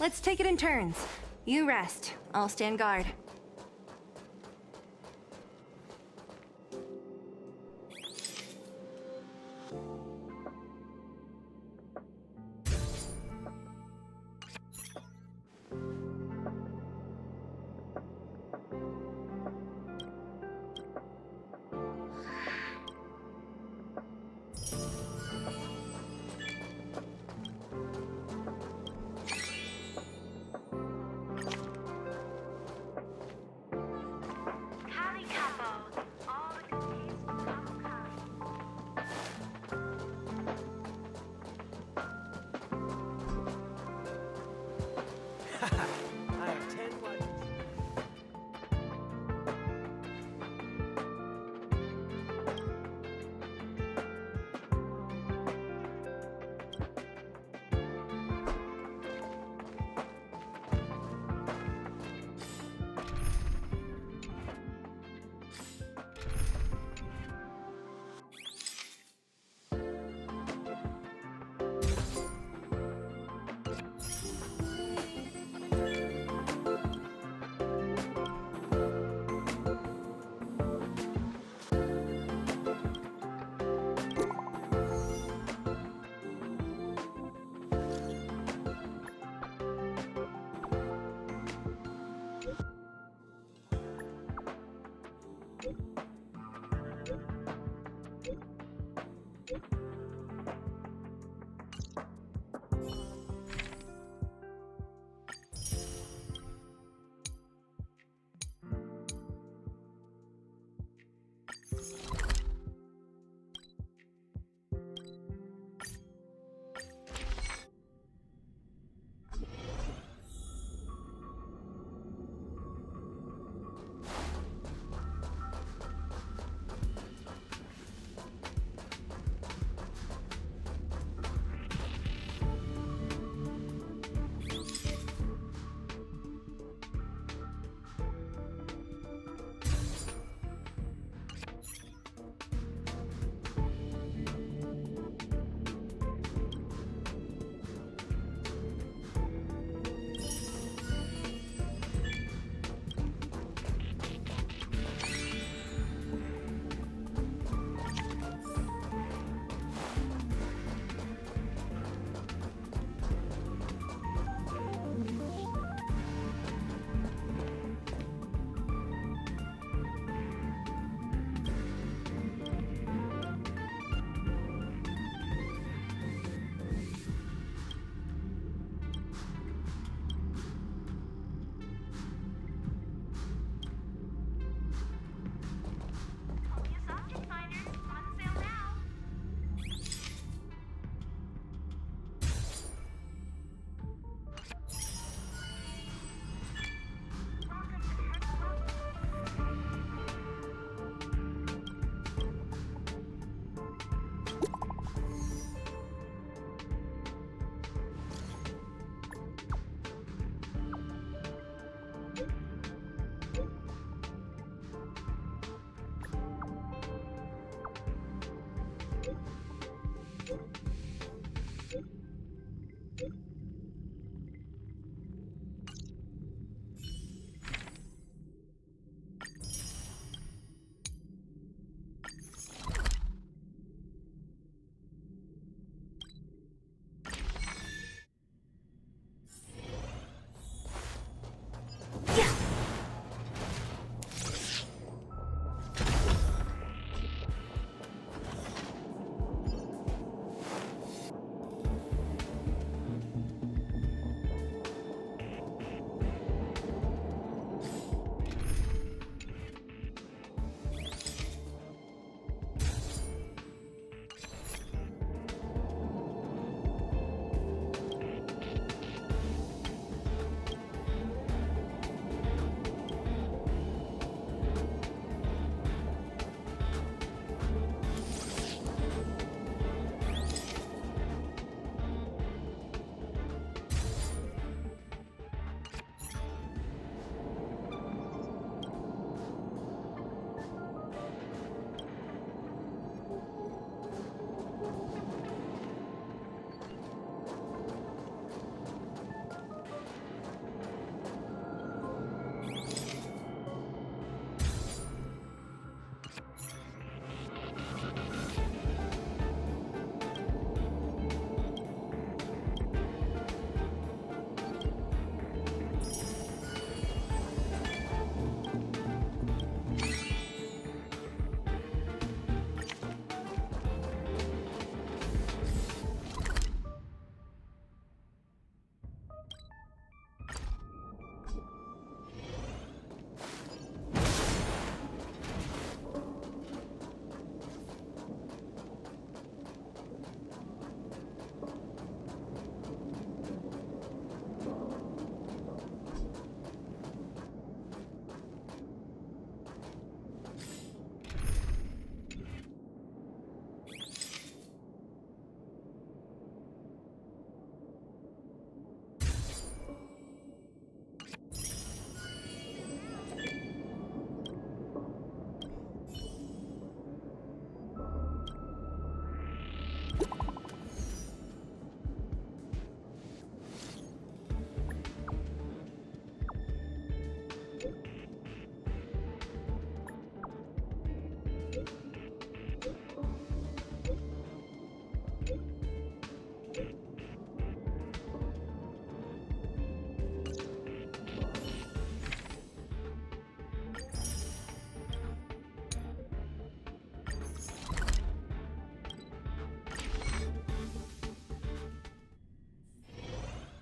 Let's take it in turns. You rest. I'll stand guard.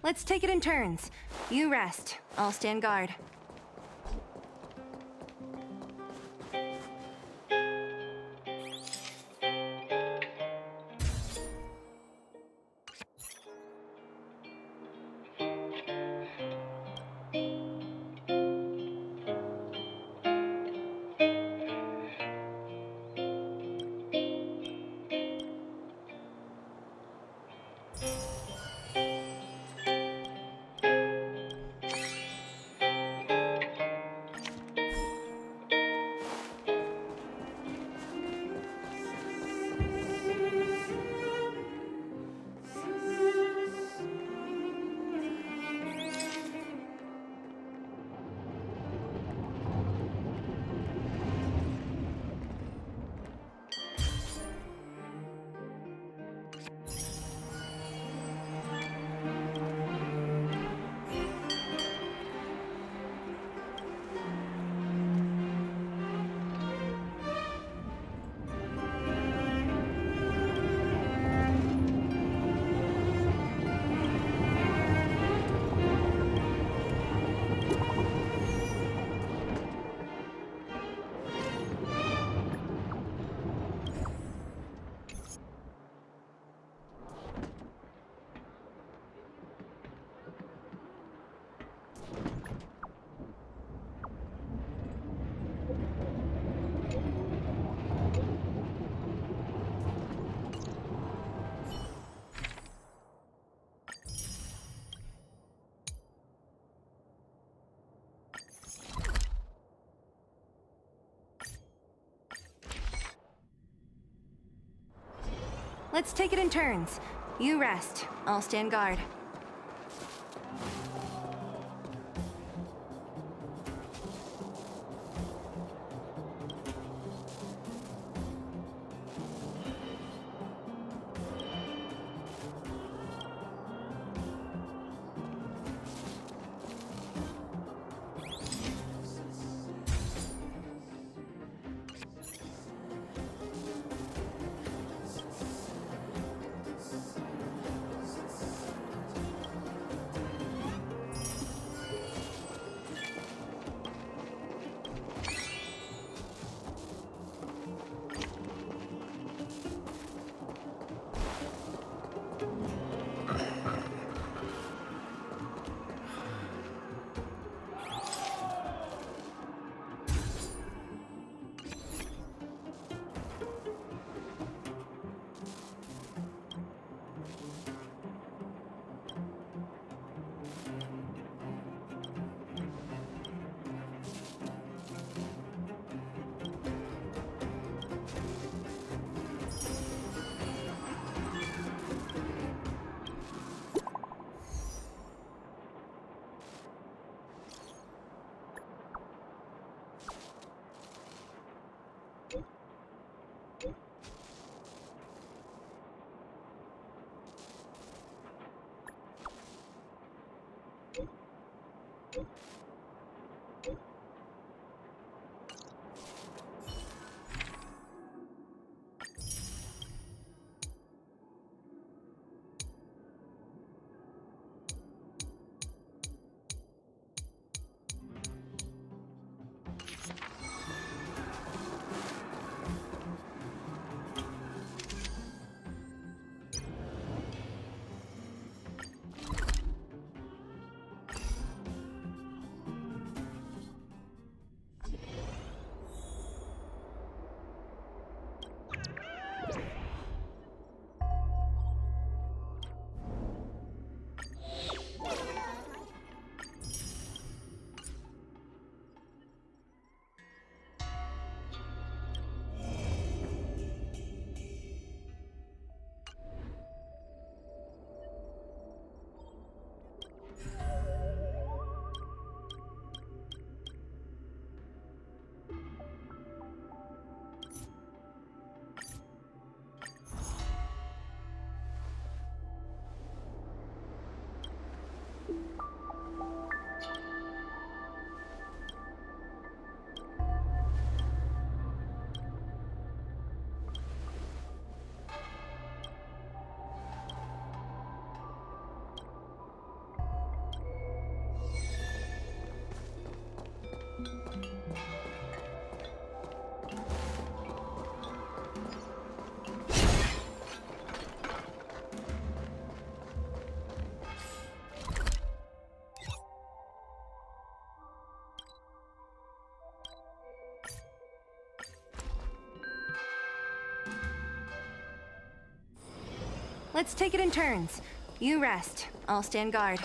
Let's take it in turns. You rest. I'll stand guard. Let's take it in turns. You rest. I'll stand guard. Let's take it in turns. You rest. I'll stand guard.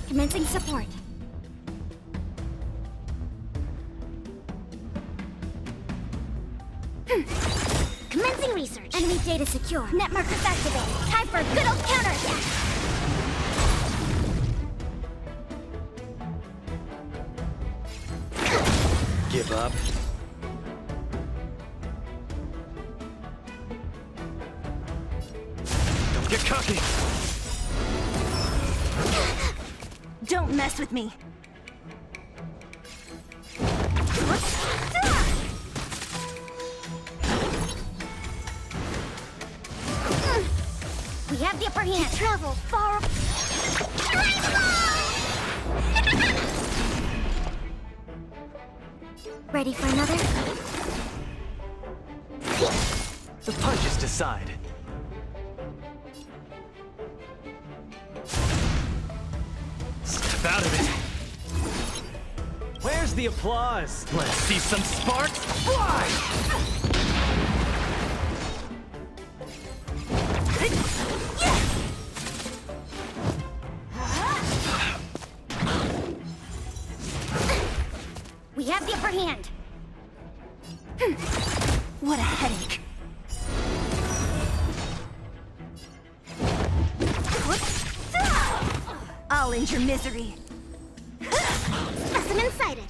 Commencing support. Commencing research. Enemy data secure. Net markers activated. Time for a good old counterattack. Give up. Don't get cocky. Don't mess with me. have the upper hand. Travel far. Ready for another? The punches decide. Step out of it. Where's the applause? Let's see some sparks fly! We have the upper hand. What a headache. I'll end your misery. Specimen sighted.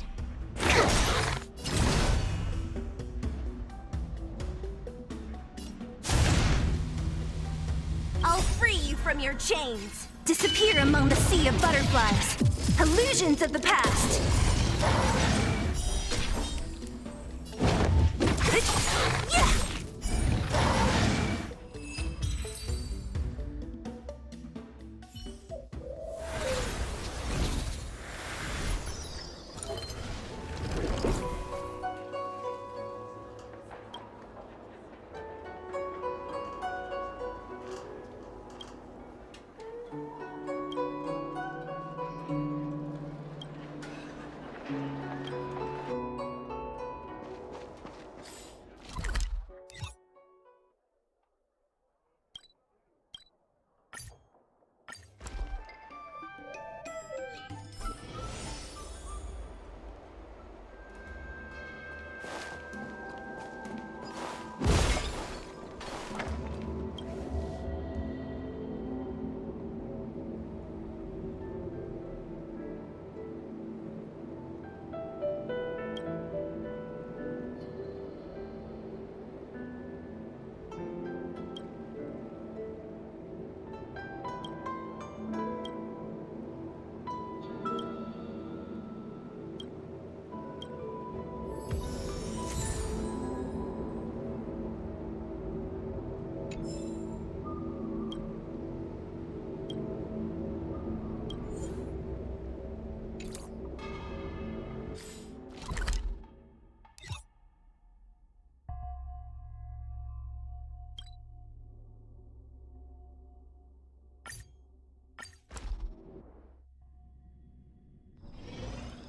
I'll free you from your chains. Disappear among the sea of butterflies. Illusions of the past.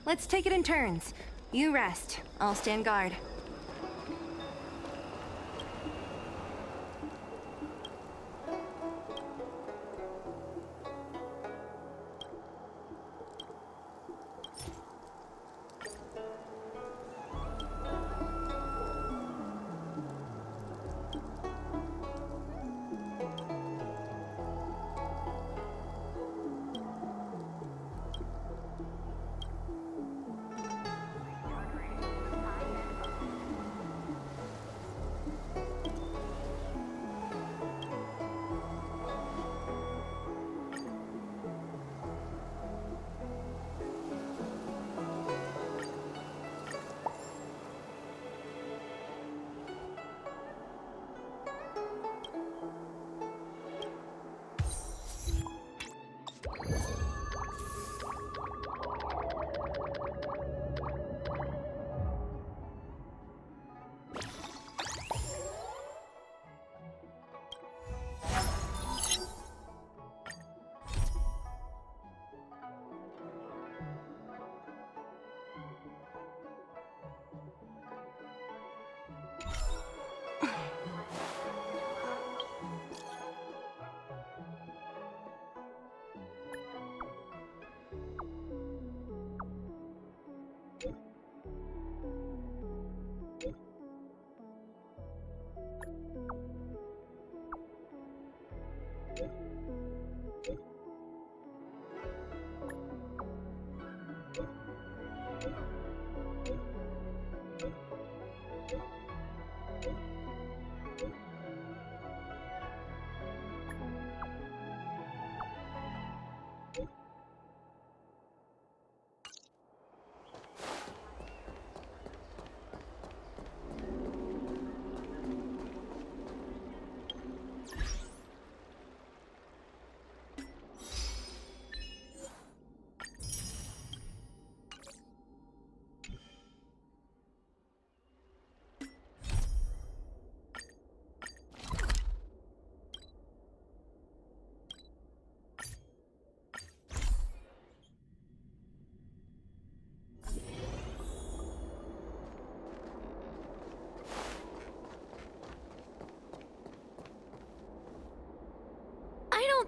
Let's take it in turns. You rest. I'll stand guard.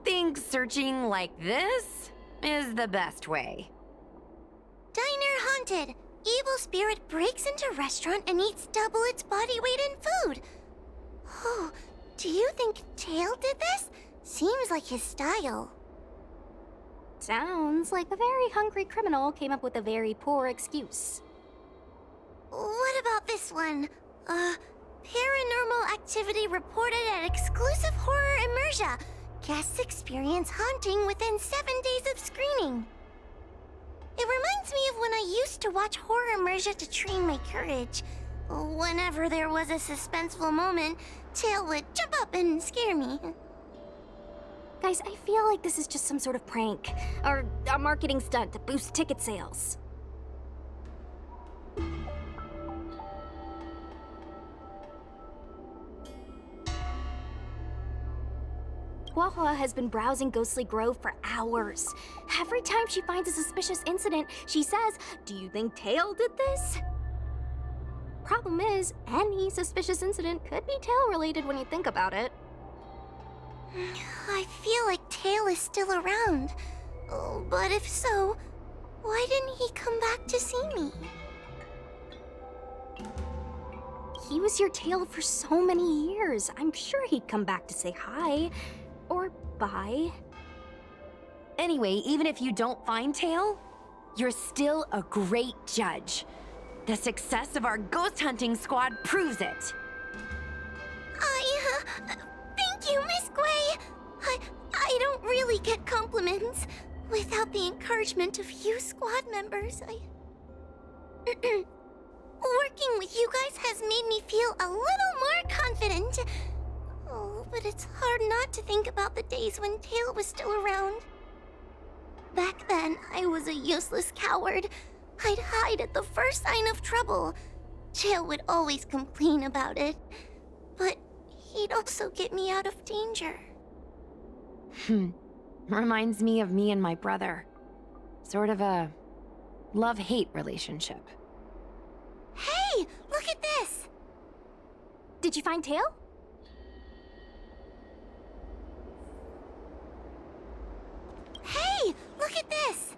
don't think searching like this is the best way. Diner haunted. Evil spirit breaks into restaurant and eats double its body weight in food. Oh, do you think Tail did this? Seems like his style. Sounds like a very hungry criminal came up with a very poor excuse. What about this one? Paranormal activity reported at exclusive horror immersia. Guests experience haunting within 7 days of screening. It reminds me of when I used to watch horror immersia to train my courage. Whenever there was a suspenseful moment, Tail would jump up and scare me. Guys, I feel like this is just some sort of prank, or a marketing stunt to boost ticket sales. Huahua has been browsing Ghostly Grove for hours. Every time she finds a suspicious incident, she says, "Do you think Tail did this?" Problem is, any suspicious incident could be Tail-related when you think about it. I feel like Tail is still around. Oh, but if so, why didn't he come back to see me? He was your Tail for so many years. I'm sure he'd come back to say hi. Or bye. Anyway, even if you don't find Tail, you're still a great judge. The success of our ghost hunting squad proves it. Thank you, Miss Gui. I don't really get compliments. Without the encouragement of you squad members, working with you guys has made me feel a little more confident. Oh, but it's hard not to think about the days when Tail was still around. Back then, I was a useless coward. I'd hide at the first sign of trouble. Tail would always complain about it, but he'd also get me out of danger. Reminds me of me and my brother. Sort of a love-hate relationship. Hey, look at this! Did you find Tail? Hey, look at this!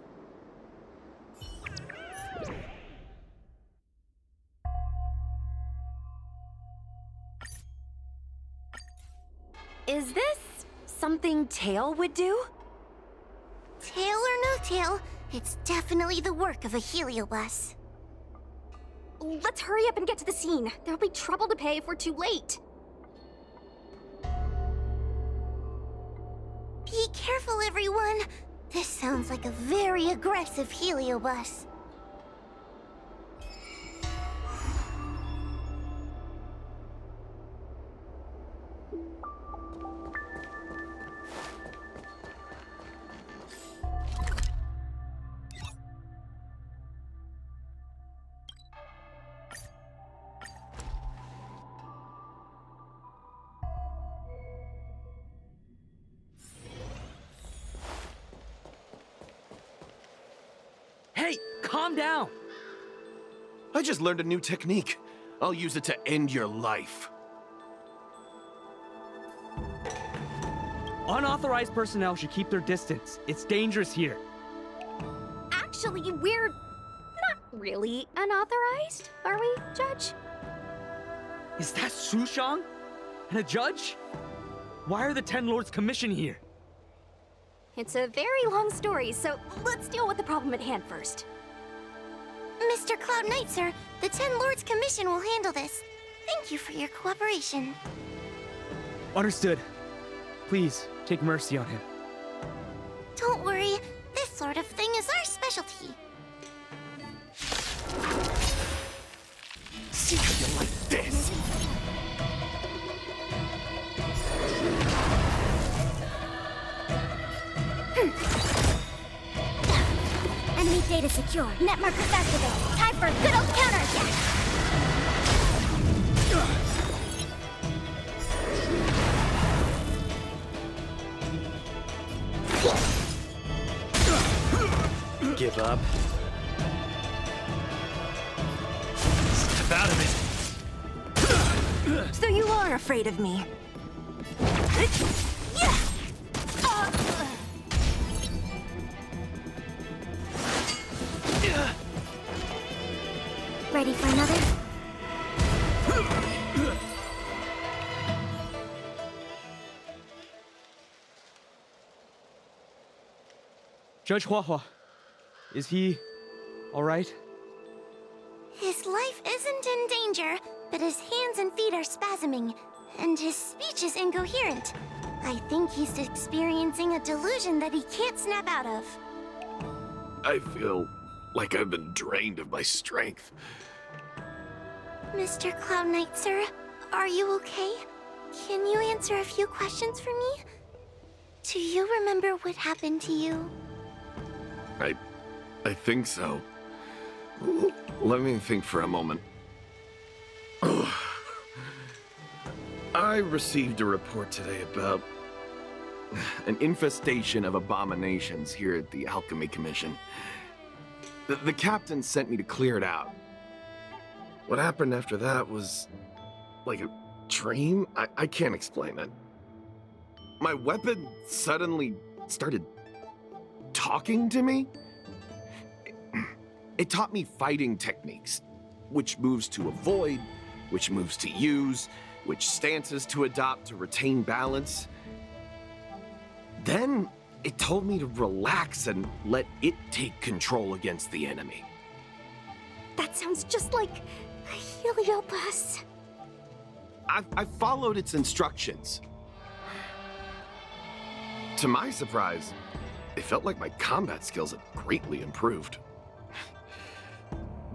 Is this something Tail would do? Tail or no tail, it's definitely the work of a heliobus. Let's hurry up and get to the scene. There'll be trouble to pay if we're too late. Be careful, everyone. This sounds like a very aggressive heliobus. Hey, calm down! I just learned a new technique. I'll use it to end your life. Unauthorized personnel should keep their distance. It's dangerous here. Actually, we're not really unauthorized, are we, Judge? Is that Sushang? And a judge? Why are the 10 Lords commissioned here? It's a very long story, so let's deal with the problem at hand first. Mr. Cloud Knight, sir, the 10 Lords Commission will handle this. Thank you for your cooperation. Understood. Please, take mercy on him. Don't worry, this sort of thing is our specialty. See how you like this? Enemy data secure. Net markers activated. Time for a good old counterattack. Give up. Step out of it. So you are afraid of me. Ready for another? Judge Huahua, is he all right? His life isn't in danger, but his hands and feet are spasming, and his speech is incoherent. I think he's experiencing a delusion that he can't snap out of. I feel like I've been drained of my strength. Mr. Cloud Knight, sir, are you okay? Can you answer a few questions for me? Do you remember what happened to you? I think so. Let me think for a moment. I received a report today about an infestation of abominations here at the Alchemy Commission. The captain sent me to clear it out. What happened after that was like a dream? I can't explain it. My weapon suddenly started talking to me. It taught me fighting techniques, which moves to avoid, which moves to use, which stances to adopt to retain balance. Then it told me to relax and let it take control against the enemy. That sounds just like a Heliopus. I followed its instructions. To my surprise, it felt like my combat skills had greatly improved.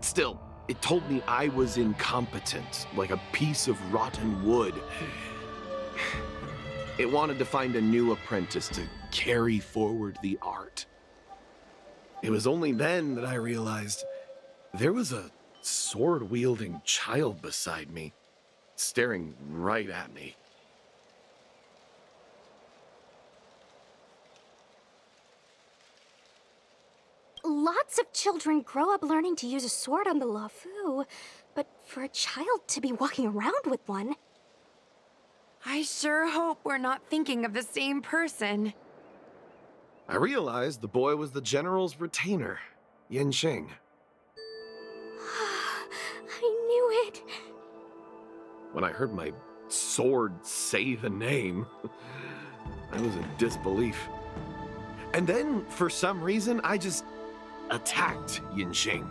Still, it told me I was incompetent, like a piece of rotten wood. It wanted to find a new apprentice to carry forward the art. It was only then that I realized there was a sword-wielding child beside me, staring right at me. Lots of children grow up learning to use a sword on the Lofu, but for a child to be walking around with one... I sure hope we're not thinking of the same person. I realized the boy was the general's retainer, Yin Xing. I knew it. When I heard my sword say the name, I was in disbelief. And then, for some reason, I just attacked Yin Xing.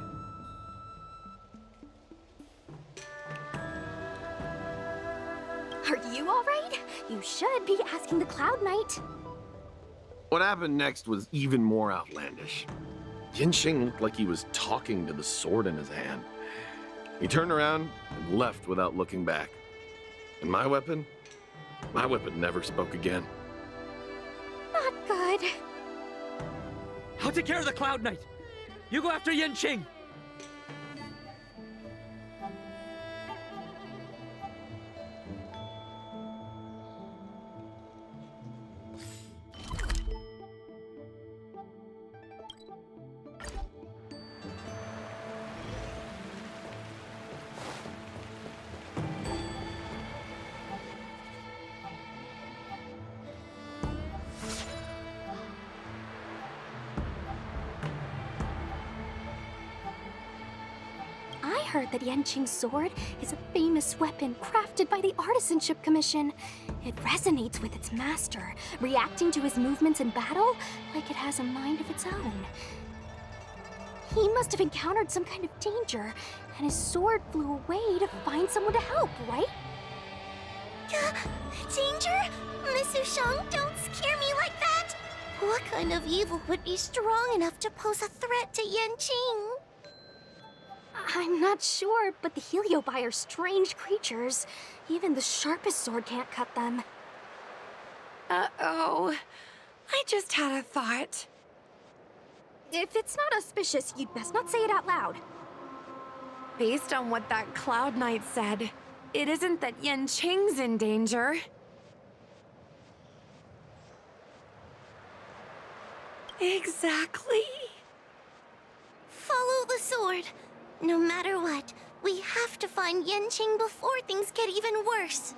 Are you all right? You should be asking the Cloud Knight. What happened next was even more outlandish. Yin Xing looked like he was talking to the sword in his hand. He turned around and left without looking back. And my weapon never spoke again. Not good. I'll take care of the Cloud Knight. You go after Yin Xing. I heard that Yanqing's sword is a famous weapon crafted by the Artisanship Commission. It resonates with its master, reacting to his movements in battle like it has a mind of its own. He must have encountered some kind of danger, and his sword flew away to find someone to help, right? Danger? Miss Ushang, don't scare me like that! What kind of evil would be strong enough to pose a threat to Yanqing? I'm not sure, but the Heliobi are strange creatures. Even the sharpest sword can't cut them. Uh-oh. I just had a thought. If it's not auspicious, you'd best not say it out loud. Based on what that Cloud Knight said, it isn't that Yin Qing's in danger. Exactly. Follow the sword. No matter what, we have to find Yanqing before things get even worse.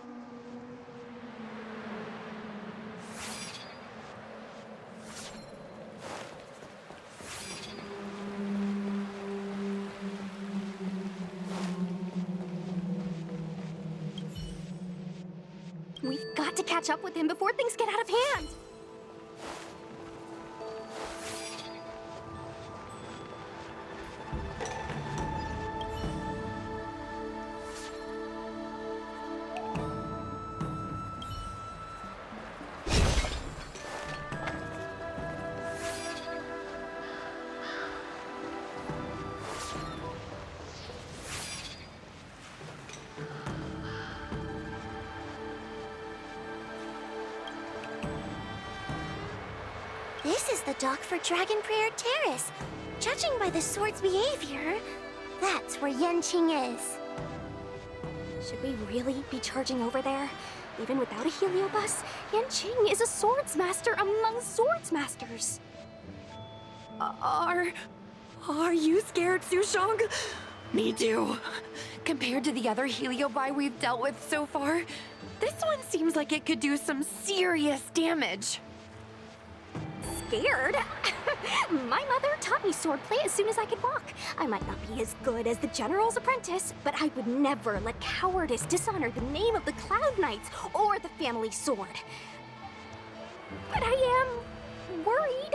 We've got to catch up with him before things get out of hand. This is the dock for Dragon Prayer Terrace. Judging by the sword's behavior, that's where Yanqing is. Should we really be charging over there? Even without a heliobus, Yanqing is a swordsmaster among swordsmasters. Are you scared, Sushong? Me too. Compared to the other heliobi we've dealt with so far, this one seems like it could do some serious damage. Scared? My mother taught me swordplay as soon as I could walk. I might not be as good as the General's apprentice, but I would never let cowardice dishonor the name of the Cloud Knights or the family sword. But I am worried.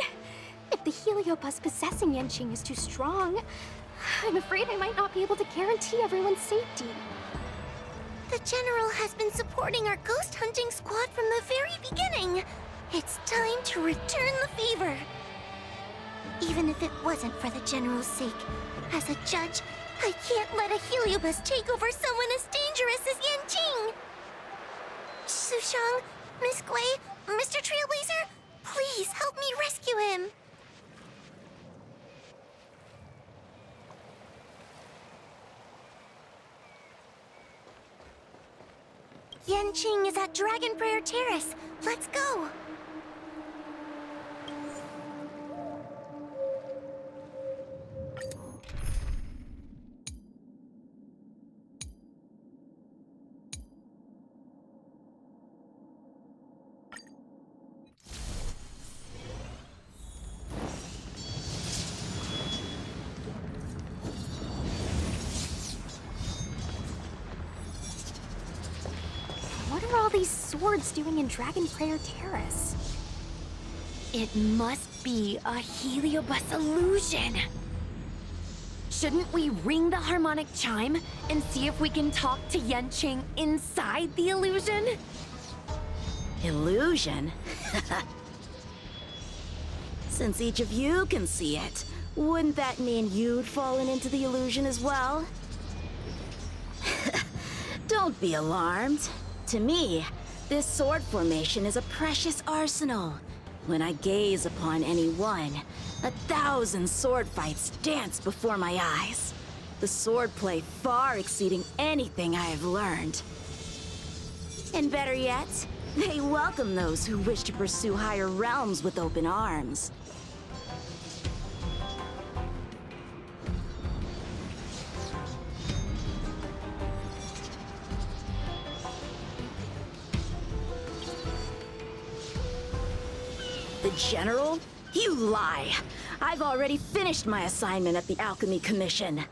If the heliobus possessing Yanqing is too strong, I'm afraid I might not be able to guarantee everyone's safety. The General has been supporting our ghost hunting squad from the very beginning. It's time to return the favor. Even if it wasn't for the General's sake, as a judge, I can't let a heliobus take over someone as dangerous as Yanqing. Sushong, Miss Gui, Mr. Trailblazer, please help me rescue him. Yanqing is at Dragon Prayer Terrace. Let's go. What are all these swords doing in Dragon Prayer Terrace? It must be a heliobus illusion. Shouldn't we ring the harmonic chime and see if we can talk to Yanqing inside the illusion? Illusion? Since each of you can see it, wouldn't that mean you'd fallen into the illusion as well? Don't be alarmed. To me, this sword formation is a precious arsenal. When I gaze upon any one, 1,000 sword fights dance before my eyes. The swordplay far exceeding anything I have learned. And better yet, they welcome those who wish to pursue higher realms with open arms. The General? You lie! I've already finished my assignment at the Alchemy Commission.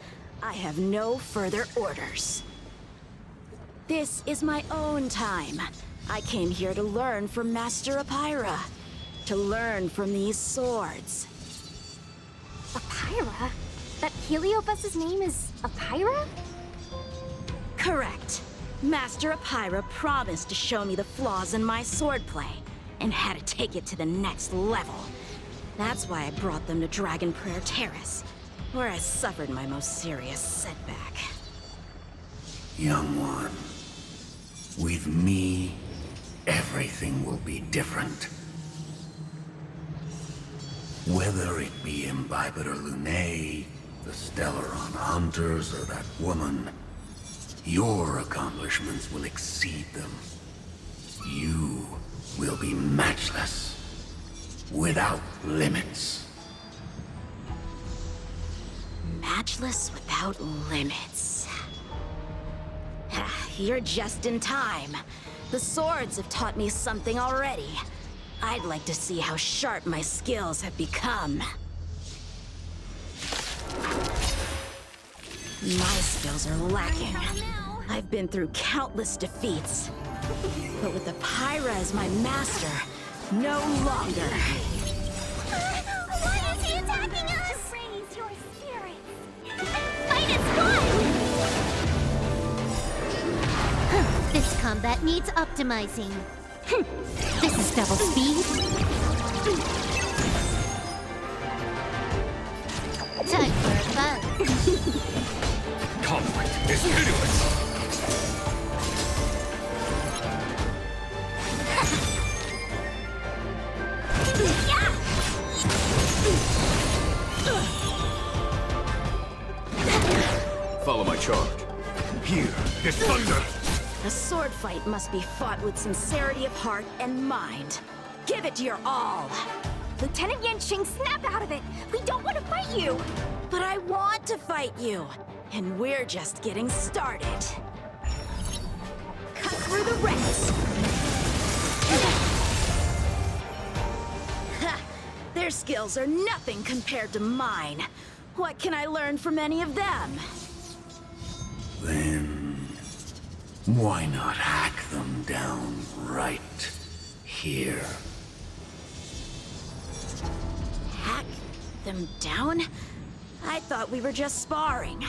I have no further orders. This is my own time. I came here to learn from Master Apira. To learn from these swords. Apira? That heliobus's name is Apira? Correct. Master Apira promised to show me the flaws in my swordplay, and had to take it to the next level. That's why I brought them to Dragon Prayer Terrace, where I suffered my most serious setback. Young one, with me, everything will be different. Whether it be Imbibitor Lunae, the Stellaron Hunters, or that woman, your accomplishments will exceed them. You will be matchless, without limits. Matchless without limits. You're just in time. The swords have taught me something already. I'd like to see how sharp my skills have become. My skills are lacking. I've been through countless defeats. But with the Pyra as my master, no longer. Why is he attacking us? Raise your spirits. Fight is fun! This combat needs optimizing. This is double speed. Time for a buzz. Conflict is pitiless. Follow my charge. Here is thunder. A sword fight must be fought with sincerity of heart and mind. Give it your all. Lieutenant Yanqing, snap out of it! We don't want to fight you! But I want to fight you, and we're just getting started. Cut through the ranks. Ha! Their skills are nothing compared to mine. What can I learn from any of them? Then, why not hack them down right here? Hack them down? I thought we were just sparring.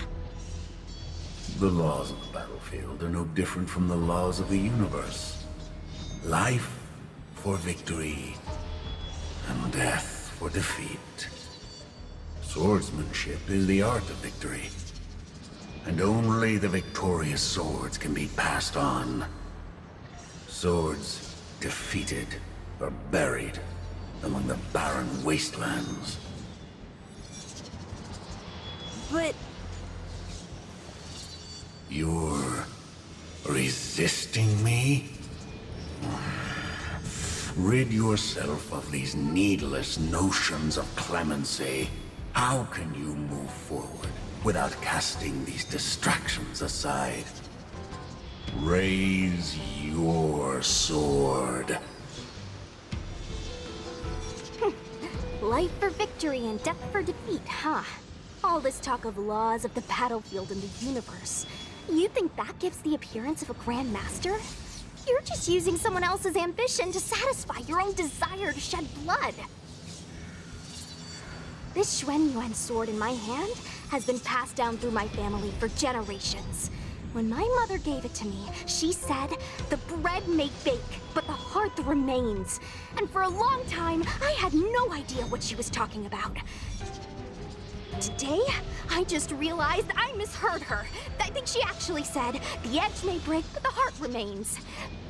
The laws of the battlefield are no different from the laws of the universe. Life for victory, and death for defeat. Swordsmanship is the art of victory. And only the victorious swords can be passed on. Swords defeated are buried among the barren wastelands. But You're resisting me? Rid yourself of these needless notions of clemency. How can you move forward without casting these distractions aside? Raise your sword. Life for victory and death for defeat, huh? All this talk of laws of the battlefield and the universe. You think that gives the appearance of a Grand Master? You're just using someone else's ambition to satisfy your own desire to shed blood. This Xuanyuan sword in my hand has been passed down through my family for generations. When my mother gave it to me, she said, the bread may bake, but the heart remains. And for a long time, I had no idea what she was talking about. Today, I just realized I misheard her. I think she actually said, the edge may break, but the heart remains.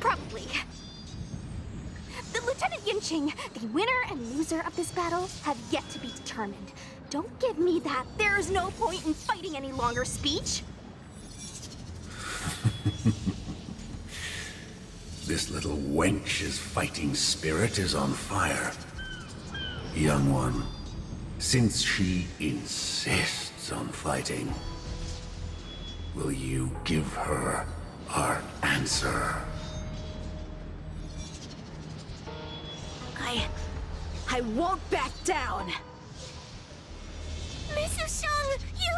Probably. The Lieutenant Yanqing, the winner and loser of this battle, have yet to be determined. Don't give me that "there's no point in fighting any longer" speech. This little wench's fighting spirit is on fire. Young one, since she insists on fighting, will you give her our answer? I won't back down. Mrs. Shang, you...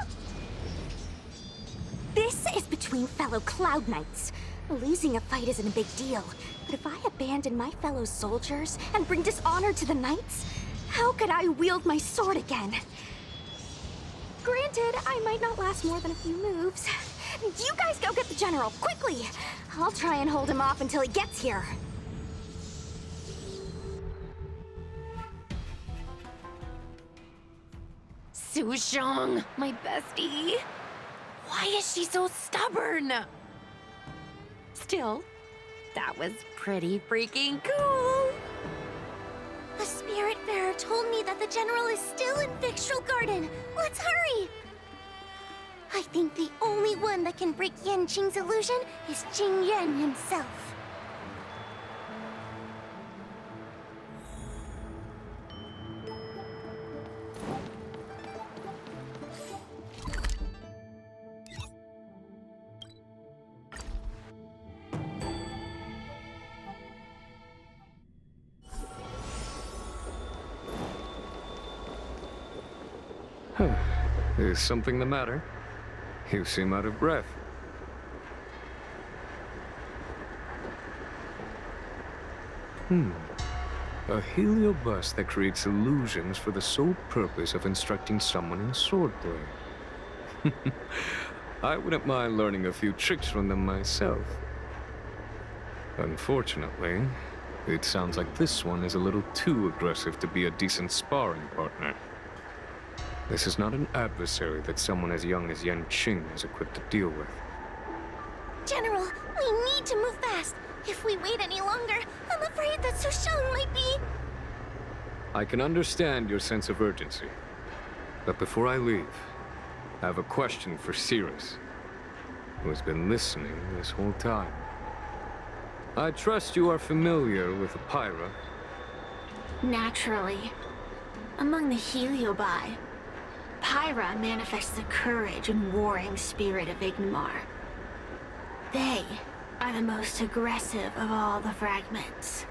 This is between fellow Cloud Knights. Losing a fight isn't a big deal, but if I abandon my fellow soldiers and bring dishonor to the Knights, how could I wield my sword again? Granted, I might not last more than a few moves. You guys go get the general, quickly! I'll try and hold him off until he gets here. Sushong, my bestie. Why is she so stubborn? Still, that was pretty freaking cool. A spiritfarer told me that the general is still in Victual Garden. Let's hurry! I think the only one that can break Yanqing's illusion is Jing Yuan himself. Is something the matter? You seem out of breath. A heliobus that creates illusions for the sole purpose of instructing someone in swordplay. I wouldn't mind learning a few tricks from them myself. Unfortunately, it sounds like this one is a little too aggressive to be a decent sparring partner. This is not an adversary that someone as young as Yanqing is equipped to deal with. General, we need to move fast. If we wait any longer, I'm afraid that Sushang might be... I can understand your sense of urgency. But before I leave, I have a question for Cirrus, who has been listening this whole time. I trust you are familiar with Pyra. Naturally. Among the Heliobi, Pyra manifests the courage and warring spirit of Ignomar. They are the most aggressive of all the fragments.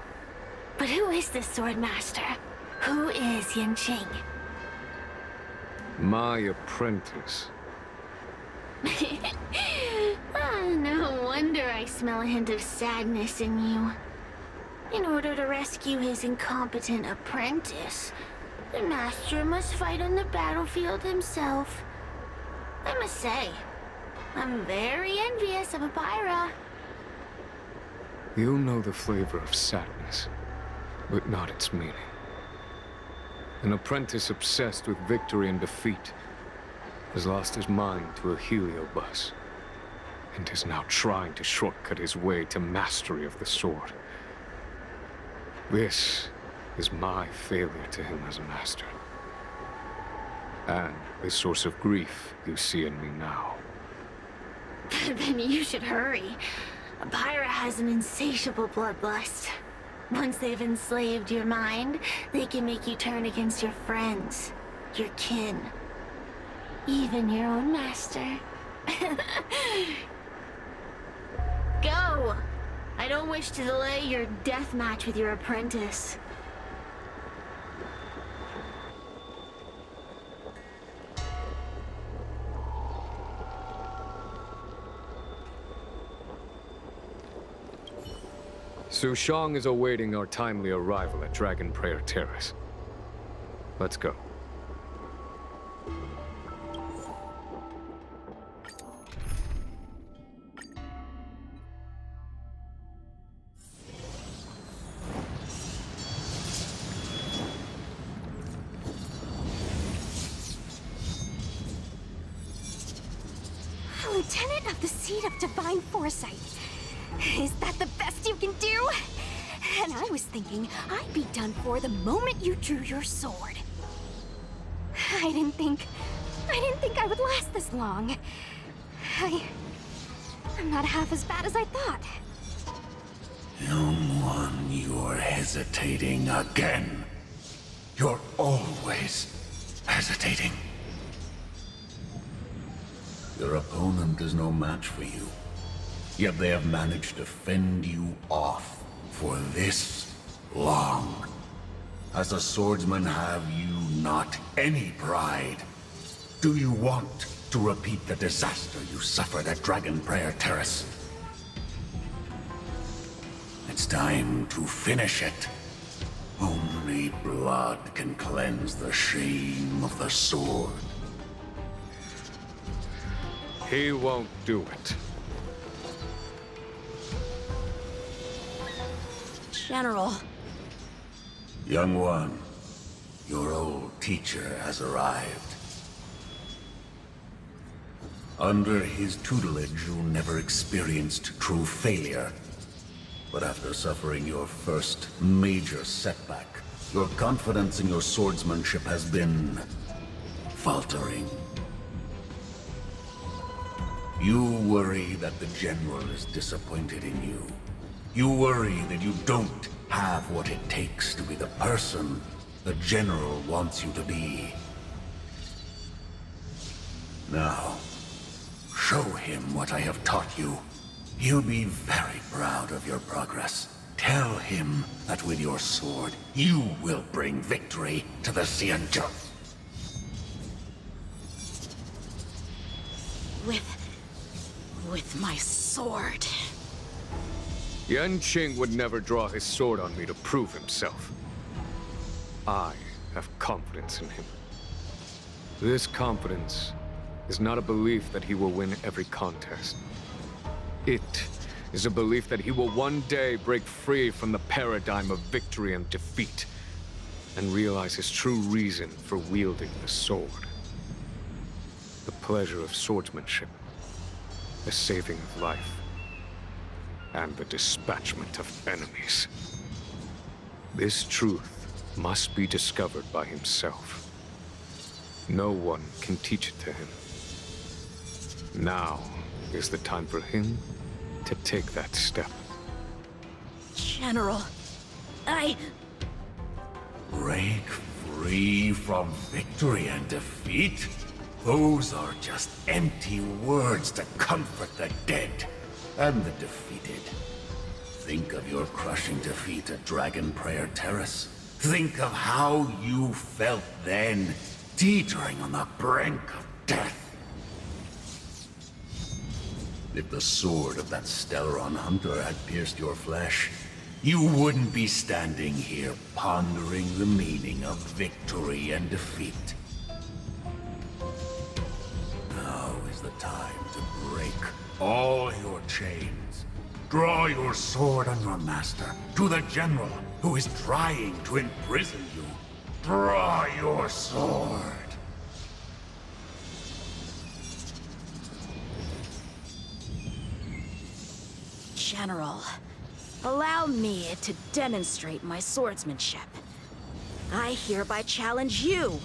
But who is this Swordmaster? Who is Yanqing? My apprentice. No wonder I smell a hint of sadness in you. In order to rescue his incompetent apprentice, the master must fight on the battlefield himself. I must say, I'm very envious of Pyra. You know the flavor of sadness, but not its meaning. An apprentice obsessed with victory and defeat has lost his mind to a heliobus, and is now trying to shortcut his way to mastery of the sword. This is my failure to him as a master, and the source of grief you see in me now. Then you should hurry. Pyra has an insatiable bloodlust. Once they've enslaved your mind, they can make you turn against your friends, your kin, even your own master. Go! I don't wish to delay your death match with your apprentice. Sushang is awaiting our timely arrival at Dragon Prayer Terrace. Let's go. Lieutenant of the Seat of Divine Foresight. Is that the best you can do? And I was thinking I'd be done for the moment you drew your sword. I didn't think I would last this long. I'm not half as bad as I thought. Young one, you're hesitating again. You're always hesitating. Your opponent is no match for you. Yet they have managed to fend you off for this long. As a swordsman, have you not any pride? Do you want to repeat the disaster you suffered at Dragon Prayer Terrace? It's time to finish it. Only blood can cleanse the shame of the sword. He won't do it. General. Young one, your old teacher has arrived. Under his tutelage, you never experienced true failure. But after suffering your first major setback, your confidence in your swordsmanship has been faltering. You worry that the General is disappointed in you. You worry that you don't have what it takes to be the person the General wants you to be. Now, show him what I have taught you. He'll be very proud of your progress. Tell him that with your sword, you will bring victory to the Xianzhou. With my sword. Yanqing would never draw his sword on me to prove himself. I have confidence in him. This confidence is not a belief that he will win every contest. It is a belief that he will one day break free from the paradigm of victory and defeat, and realize his true reason for wielding the sword. The pleasure of swordsmanship, the saving of life, and the dispatchment of enemies. This truth must be discovered by himself. No one can teach it to him. Now is the time for him to take that step. General, Break free from victory and defeat? Those are just empty words to comfort the dead and the defeated. Think of your crushing defeat at Dragon Prayer Terrace. Think of how you felt then, teetering on the brink of death. If the sword of that Stellaron hunter had pierced your flesh, you wouldn't be standing here pondering the meaning of victory and defeat. Now is the time to break all your chains. Draw your sword on your master, to the general who is trying to imprison you. Draw your sword. General, allow me to demonstrate my swordsmanship. I hereby challenge you.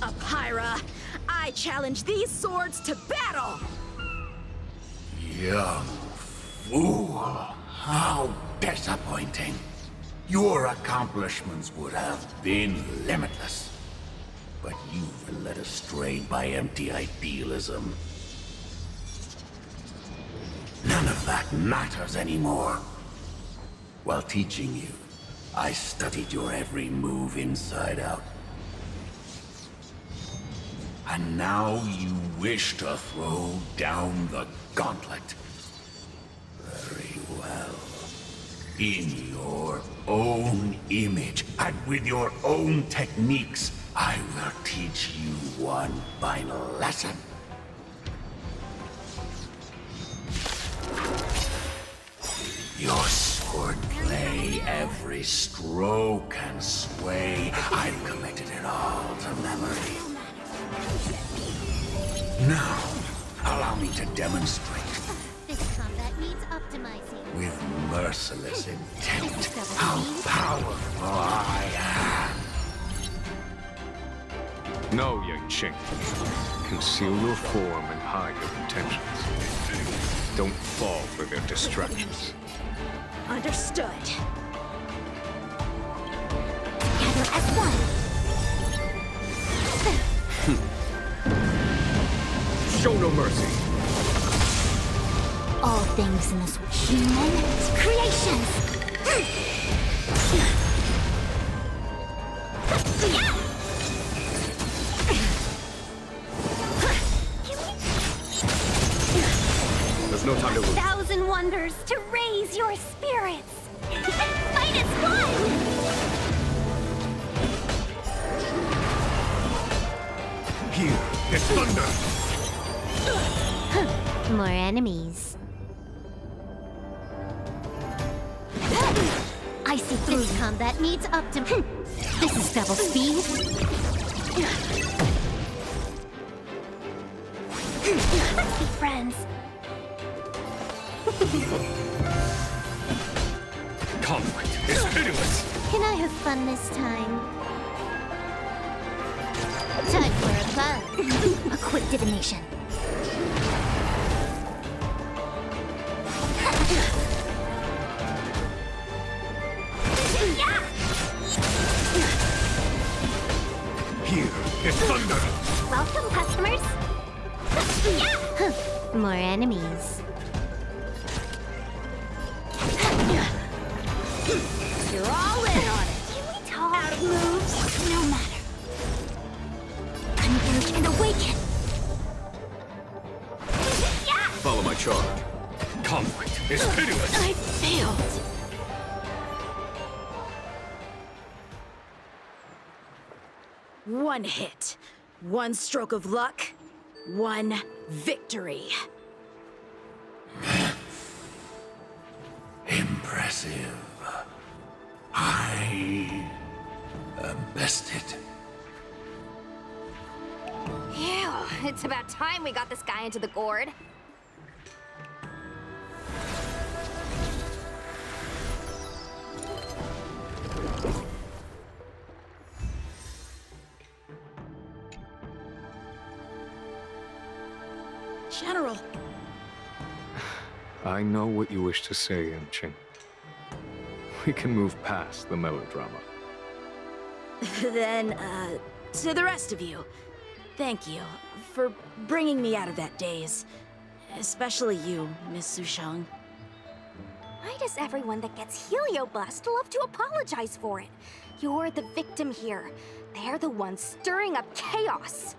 Apyra, I challenge these swords to battle! Young fool! How disappointing! Your accomplishments would have been limitless. But you've been led astray by empty idealism. None of that matters anymore. While teaching you, I studied your every move inside out. And now you wish to throw down the gauntlet. Very well. In your own image, and with your own techniques, I will teach you one final lesson. Your swordplay, every stroke and sway, I've committed it all to memory. Now, allow me to demonstrate. This combat needs optimizing. With merciless intent, how powerful I am. No, Yanqing. Conceal your form and hide your intentions. Don't fall for their distractions. Understood. Together as one. Show no mercy. All things in this human creations. There's no time to lose. 1,000 wonders to raise your spirits. Fight as one! Here is thunder! More enemies. I see through. This combat needs optim. This is double speed. Let's be friends. Conflict is pitiless! Can I have fun this time? Time for a buzz. A quick divination. Here is thunder! Welcome, customers. More enemies. You're all in on it. Can we talk? Out of moves? No matter. is pitiless! I failed! One hit, one stroke of luck, one victory. Impressive. I am bested. Ew, it's about time we got this guy into the gourd. General. I know what you wish to say, Yanqing. We can move past the melodrama. Then, to the rest of you, thank you for bringing me out of that daze. Especially you, Miss Sushang. Why does everyone that gets heliobust love to apologize for it? You're the victim here. They're the ones stirring up chaos.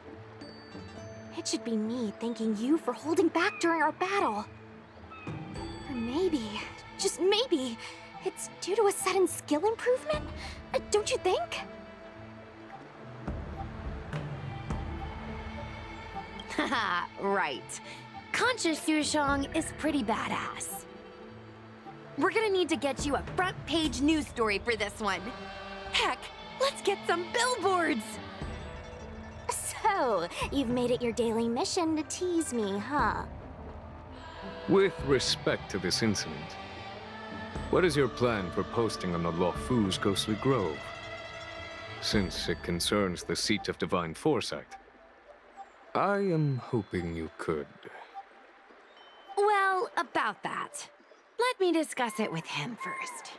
It should be me thanking you for holding back during our battle. Or maybe, just maybe, it's due to a sudden skill improvement? Don't you think? Haha, right. Conscious Sushang is pretty badass. We're gonna need to get you a front-page news story for this one. Heck, let's get some billboards! So, you've made it your daily mission to tease me, huh? With respect to this incident, what is your plan for posting on the Lofu's Ghostly Grove? Since it concerns the seat of divine foresight, I am hoping you could. Well, about that. Let me discuss it with him first.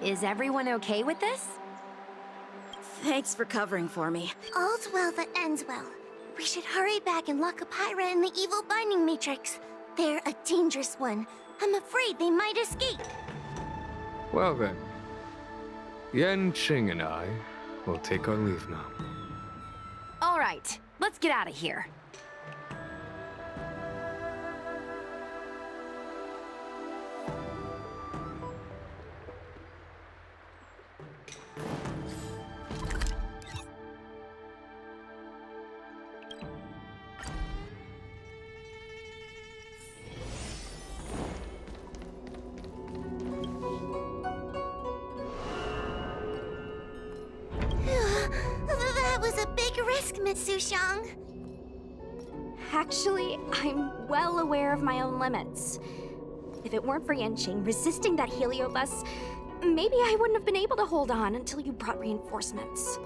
Is everyone okay with this? Thanks for covering for me. All's well that ends well. We should hurry back and lock Apira in the evil binding matrix. They're a dangerous one. I'm afraid they might escape. Well then, Yanqing and I will take our leave now. All right, let's get out of here. That was a big risk, Miss Sushang. Actually, I'm well aware of my own limits. If it weren't for Yanqing resisting that heliobus, maybe I wouldn't have been able to hold on until you brought reinforcements.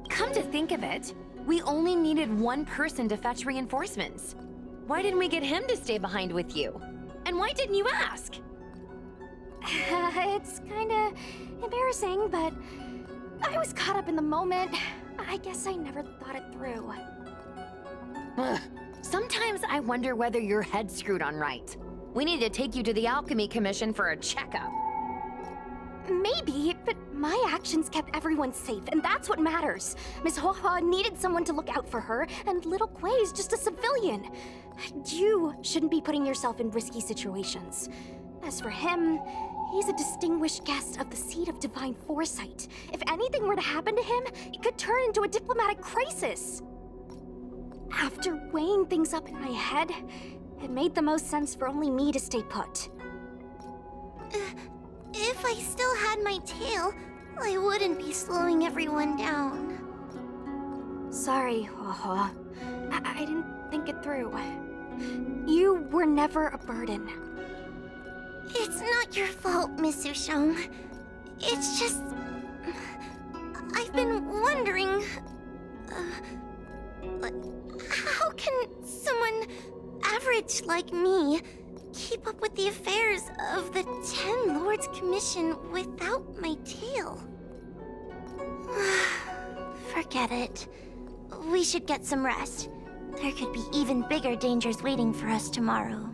Come to think of it, we only needed one person to fetch reinforcements. Why didn't we get him to stay behind with you? And why didn't you ask? It's kinda embarrassing, but I was caught up in the moment. I guess I never thought it through. Ugh. Sometimes I wonder whether your head's screwed on right. We need to take you to the Alchemy Commission for a checkup. Maybe, but my actions kept everyone safe, and that's what matters. Miss Hoa needed someone to look out for her, and little Kuei's just a civilian. You shouldn't be putting yourself in risky situations. As for him, he's a distinguished guest of the seat of divine foresight. If anything were to happen to him, it could turn into a diplomatic crisis. After weighing things up in my head, it made the most sense for only me to stay put. If I still had my tail, I wouldn't be slowing everyone down. Sorry, Hoa. I didn't think it through. You were never a burden. It's not your fault, Miss Sushang. It's just... I've been wondering... How can someone average like me keep up with the affairs of the 10 Lords Commission without my tail? Forget it. We should get some rest. There could be even bigger dangers waiting for us tomorrow.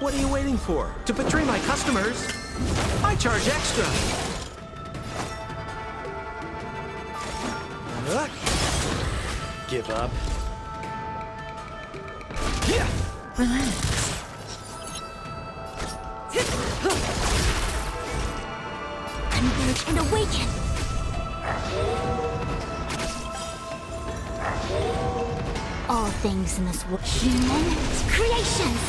What are you waiting for? To betray my customers? I charge extra. Give up. Relax. Converge and awaken! All things in this world, human creations!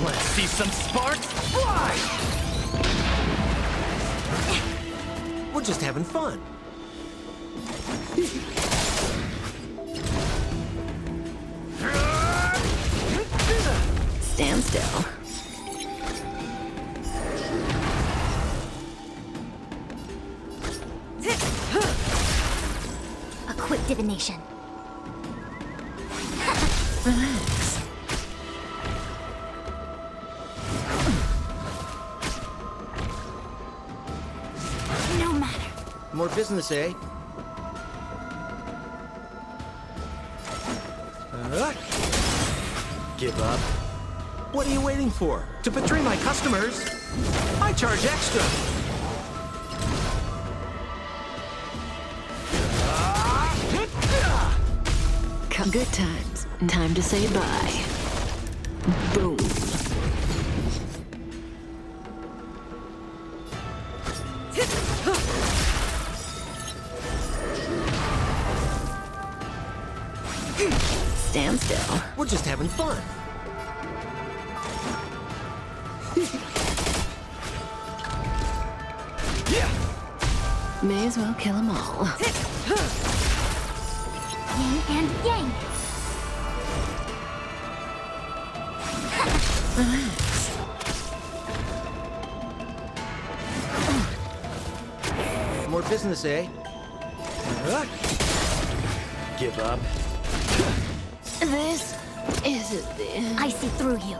Let's see some sparks fly! We're just having fun. Stand still. A quick divination. Relax. No matter. More business, eh? Give up. What are you waiting for? To betray my customers? I charge extra. Good times. Time to say bye. Boom. Stand still. We're just having fun. May as well kill them all. Yin and yang. Relax. More business, eh? Give up. This isn't the end. I see through you.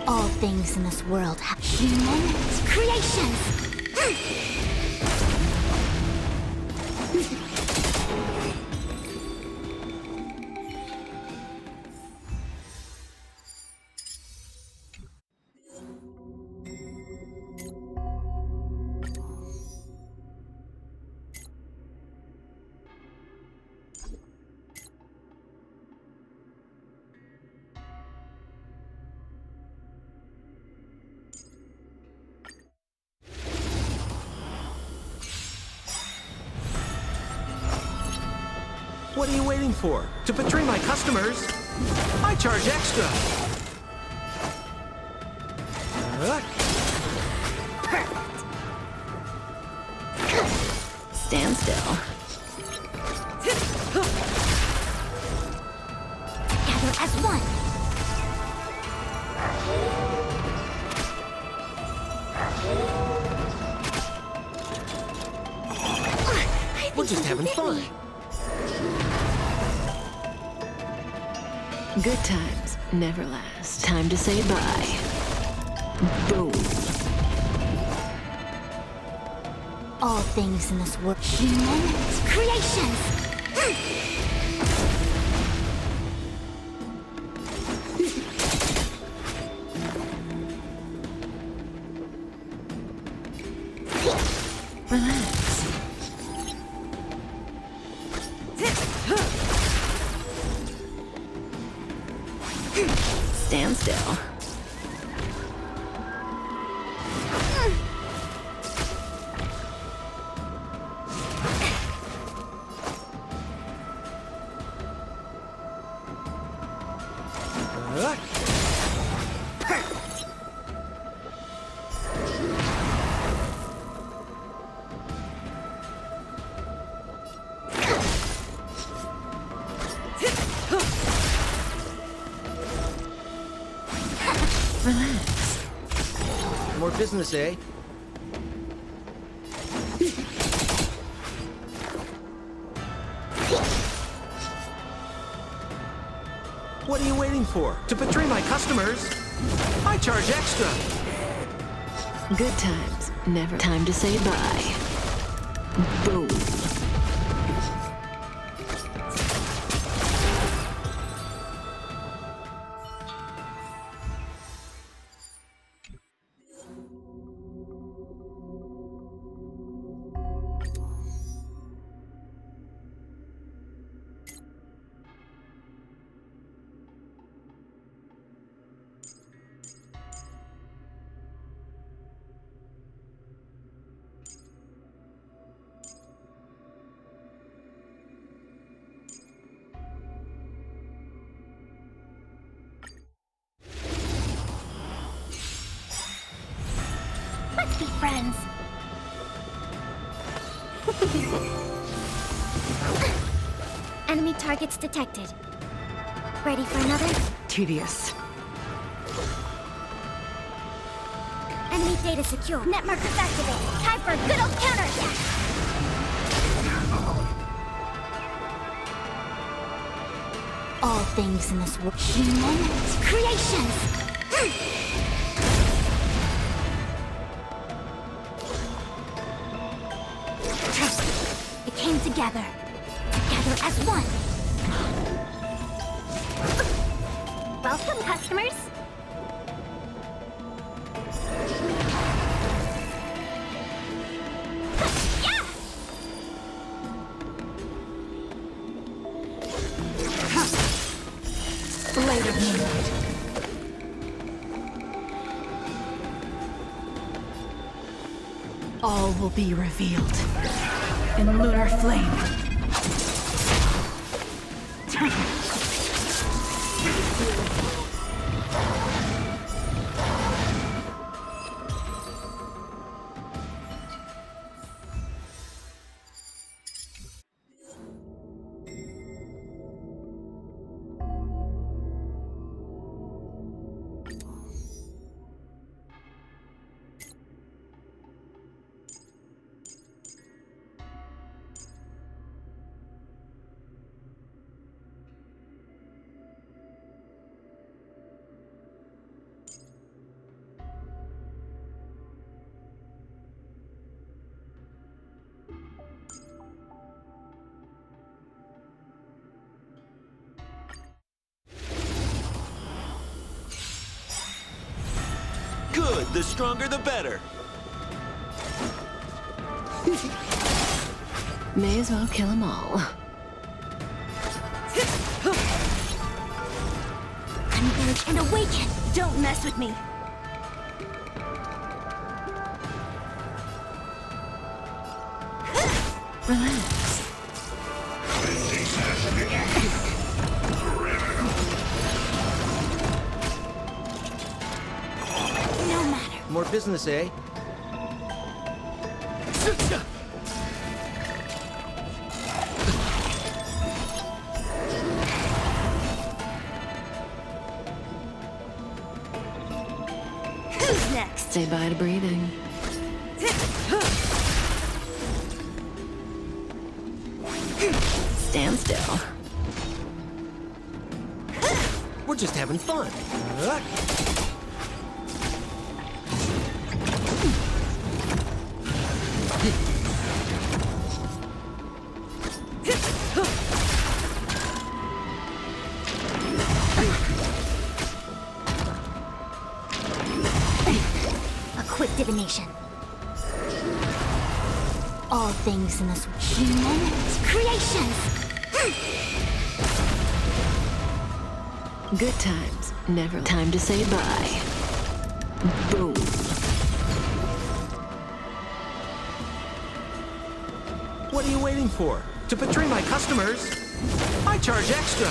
All things in this world have human creations. What are you waiting for? To betray my customers? I charge extra. Stand still. Gather as one. We're just having fun. Good times never last. Time to say bye. Boom. All things in this world, human creations. Relax. Stand still. Relax. More business, eh? What are you waiting for? To betray my customers? I charge extra. Good times never. Time to say bye. Boom. Let's be friends. Enemy targets detected. Ready for another? Tedious. Enemy data secure. Net markers activated. Time for a good old counterattack. All things in this world, human creations. It came together as one. Welcome, customers. Yeah! Later, moonlight. All will be revealed in lunar flame. Good, the stronger the better. May as well kill them all. Converge and awaken. Don't mess with me. Relax. More business, eh? Who's next? Say bye to breathing. Stand still. We're just having fun. A quick divination. All things in this human creations. Good times. Never time to say bye. Boom. What are you waiting for? To betray my customers? I charge extra.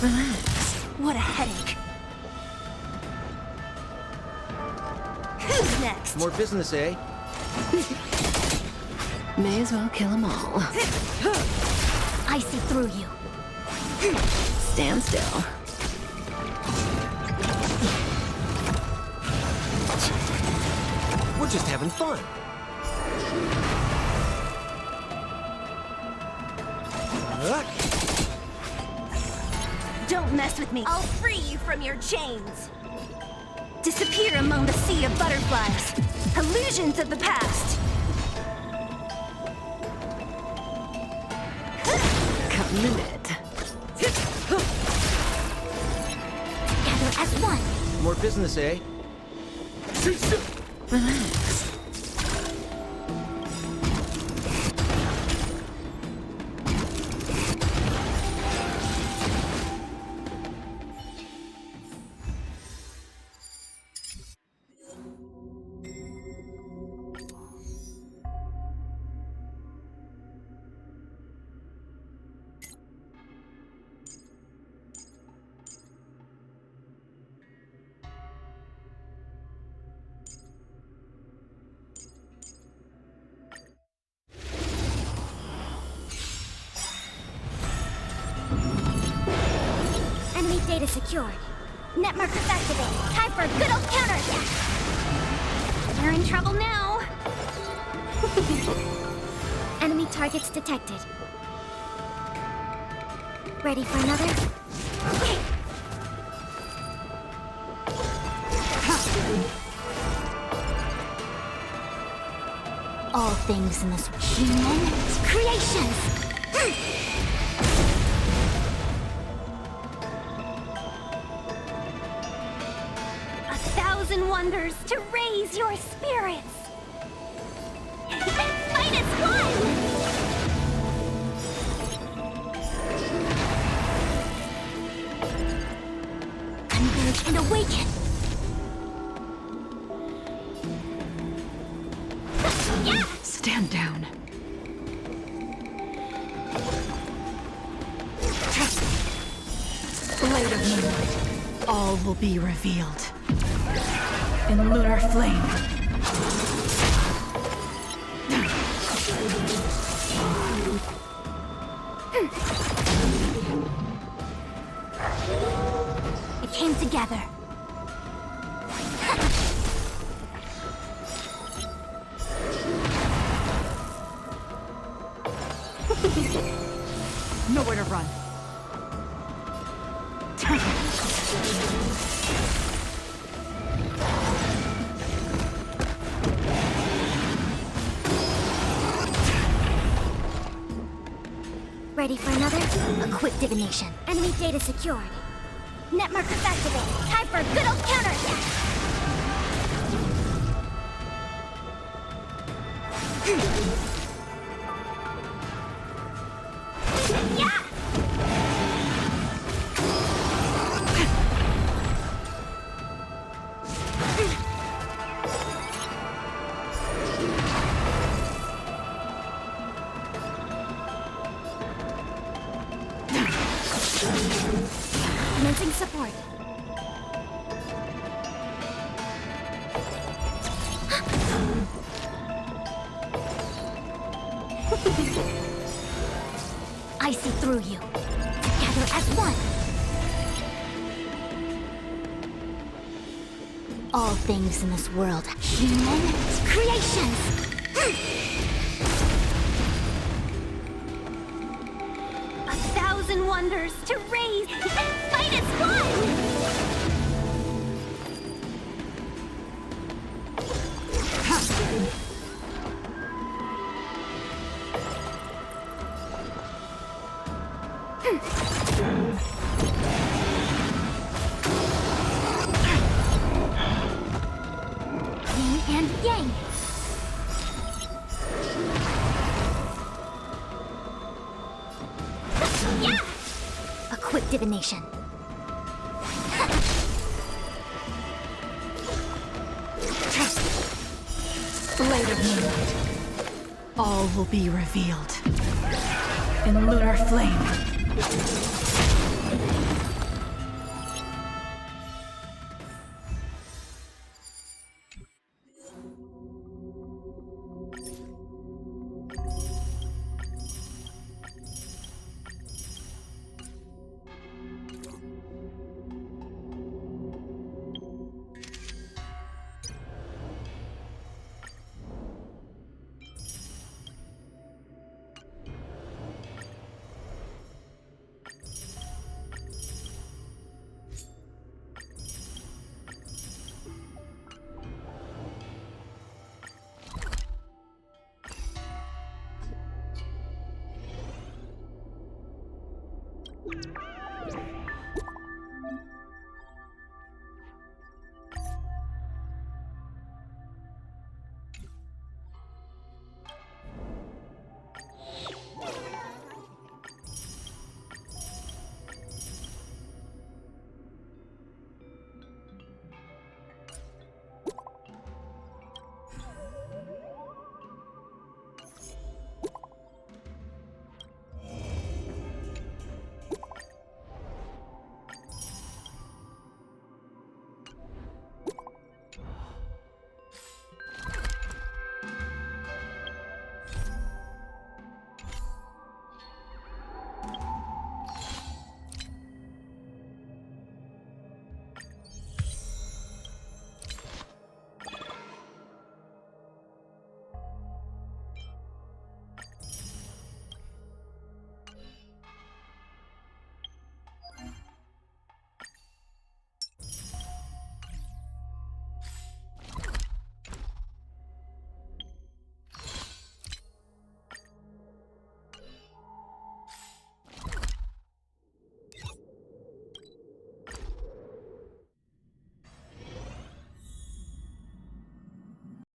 Relax. What a headache. Who's next? More business, eh? May as well kill them all. I see through you. Stand still. We're just having fun. Don't mess with me. I'll free you from your chains. Disappear among the sea of butterflies. Illusions of the past. Cut in a minute. Together as one. More business, eh? Relax. Enemy data secured. Net markers activated. Time for a good old counterattack. You're in trouble now. Enemy targets detected. Ready for another? All things in this human creations. 1,000 wonders to raise your spirits. Fight as one! Converge and awaken. Yeah! Stand down. Blade of moonlight. All will be revealed. In lunar flame. It came together. Nowhere to run. Ready for another? A quick divination. Enemy data secured. Net markers activated. Time for a good old counterattack. Yeah! Commencing support. I see through you. Together as one. All things in this world, human creations. 1,000 wonders to raise and fight as one. Yin and yang. Yeah! A quick divination. Blade of moonlight. All will be revealed. In lunar flame.